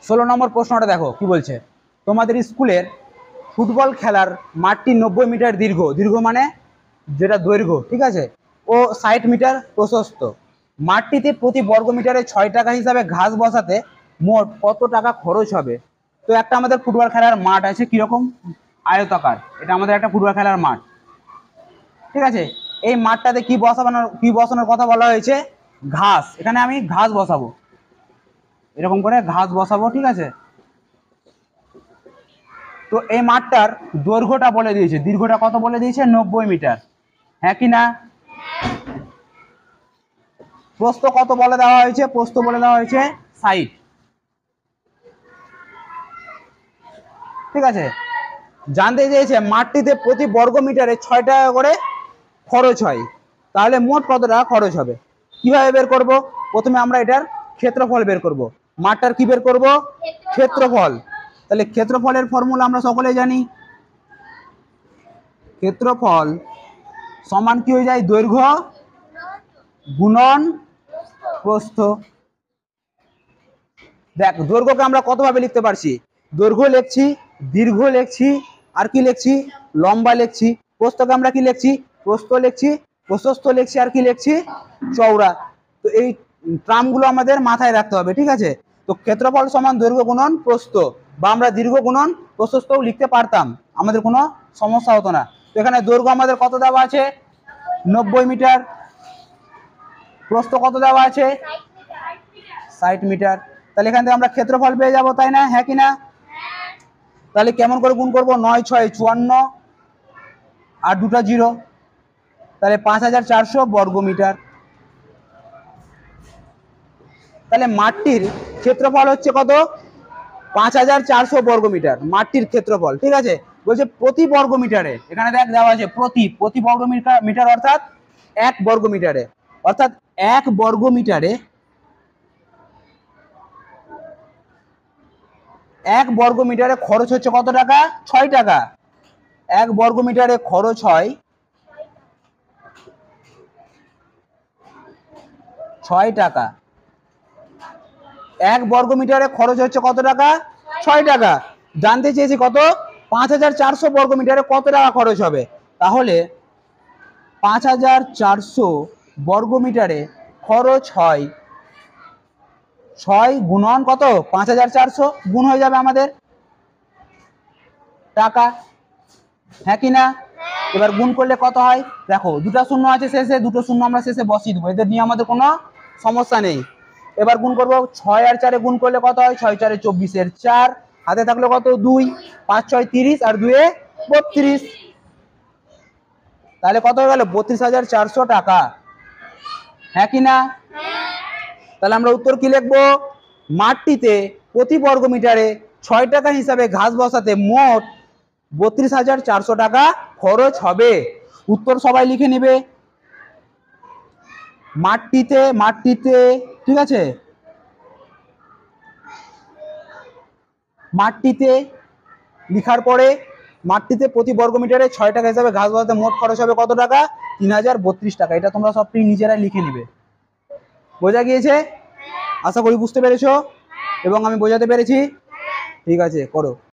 16 নম্বর প্রশ্নটা দেখো কি বলছে। তোমাদের স্কুলের ফুটবল খেলার মাঠটি 90 মিটার দীর্ঘ, দীর্ঘ মানে যেটা দৈর্ঘ্য, ঠিক আছে, ও 60 মিটার প্রশস্ত। মাঠটিতে প্রতি বর্গ মিটারে 6 টাকা হিসাবে ঘাস বসাতে মোট কত টাকা খরচ হবে? তো একটা আমাদের ফুটবল খেলার মাঠ আছে, কিরকম আয়তাকার, এটা আমাদের একটা ফুটবল খেলার মাঠ, ঠিক আছে। এই মাঠটাতে কি বসানোর কথা বলা হয়েছে? ঘাস। এখানে আমি ঘাস বসাবো, এরকম করে ঘাস বসাবো, ঠিক আছে। তো এই মাঠটার দৈর্ঘ্যটা বলে দিয়েছে, দীর্ঘটা কত বলে দিয়েছে? 90 মিটার, হ্যাঁ কি না? প্রস্থ কত বলে দেওয়া হয়েছে? প্রস্থ বলে দেওয়া হয়েছে 60, ঠিক আছে। জানতে চেয়েছে মাঠটিতে প্রতি বর্গ মিটারে 6 টাকা করে খরচ হয়, তাহলে মোট কত টাকা খরচ হবে? কিভাবে বের করব? প্রথমে আমরা এটার ক্ষেত্রফল বের করব। মাঠটার কি বের করব? ক্ষেত্রফল। তাহলে ক্ষেত্রফলের ফর্মুলা আমরা সকলেই জানি, ক্ষেত্রফল সমান কি হয়ে যায়? দৈর্ঘ্য গুণন প্রস্থ। দেখ, দৈর্ঘ্যকে আমরা কতভাবে লিখতে পারছি? দৈর্ঘ্য লিখছি, দীর্ঘ লিখছি, আর কি লিখছি? লম্বা লিখছি। প্রস্থকে আমরা কি লিখছি? প্রস্থ লিখছি, প্রশস্ত লিখছি, আর কি লিখছি? চওড়া। তো এই ট্রামগুলো আমাদের মাথায় রাখতে হবে, ঠিক আছে। তো ক্ষেত্রফল সমান দৈর্ঘ্য গুণন প্রস্থ, বা আমরা দীর্ঘ গুণন প্রশস্তও লিখতে পারতাম, আমাদের কোনো সমস্যা হতো না। তো এখানে দৈর্ঘ্য আমাদের কত দেওয়া আছে? 90 মিটার। প্রস্থ কত দেওয়া আছে? 60 মিটার। তাহলে এখান থেকে আমরা ক্ষেত্রফল পেয়ে যাবো, তাই না? হ্যাঁ কি না? তাহলে কেমন করে গুণ করবো? 9 6 54, আর দুটা জিরো, তাহলে 5400 বর্গ মিটার। তাহলে মাঠটির ক্ষেত্রফল হচ্ছে কত? 5400 বর্গ মিটার মাঠটির ক্ষেত্রফল, ঠিক আছে। বলছে প্রতি বর্গ মিটারে, এখানে দেখ দেওয়া আছে প্রতি বর্গ মিটার অর্থাৎ 1 বর্গ মিটারে, অর্থাৎ 1 বর্গ মিটারে 1 বর্গ মিটারে খরচ হচ্ছে কত টাকা? 6 টাকা। 1 বর্গ মিটারে খরচ হয় 6 টাকা। 1 বর্গ মিটারে খরচ হচ্ছে কত টাকা? 6 টাকা। জানতে চেয়েছি কত? 5400 বর্গ মিটারে কত টাকা খরচ হবে? তাহলে 5400 বর্গ মিটারে খরচ হয় 6 গুণন কত? 5400, গুণ হয়ে যাবে আমাদের টাকা, হ্যাঁ কি না? এবার গুণ করলে কত হয়? দেখো দুটা শূন্য আছে শেষে, দুটো শূন্য আমরা শেষে বসিয়ে দেবো, এদের নিয়ে আমাদের কোনো সমস্যা নেই। এবার গুণ করবো, 6 আর 4 গুণ করলে কত হয়? 6 4 24 4, হাতে থাকলো কত? 2, 5 6 30, আর 2 32, তাহলে কত হয়ে গেল? 32,400 টাকা, হ্যাঁ কি না? তাহলে আমরা উত্তর কি লিখবো? মাঠটিতে প্রতি বর্গ মিটারে 6 টাকা হিসাবে ঘাস বসাতে মোট 32,400 টাকা খরচ হবে। উত্তর সবাই লিখে নিবে। মাঠটিতে, ঠিক আছে, মাঠটিতে লিখার পরে মাঠটিতে প্রতি বর্গ মিটারে 6 টাকা হিসাবে ঘাস বসাতে মোট খরচ হবে কত টাকা? 3032 টাকা। এটা তোমরা সবটি নিজেরাই লিখে নিবে। বোঝা গিয়েছে? আশা করি বুঝতে পেরেছো এবং আমি বোঝাতে পেরেছি। ঠিক আছে, করো।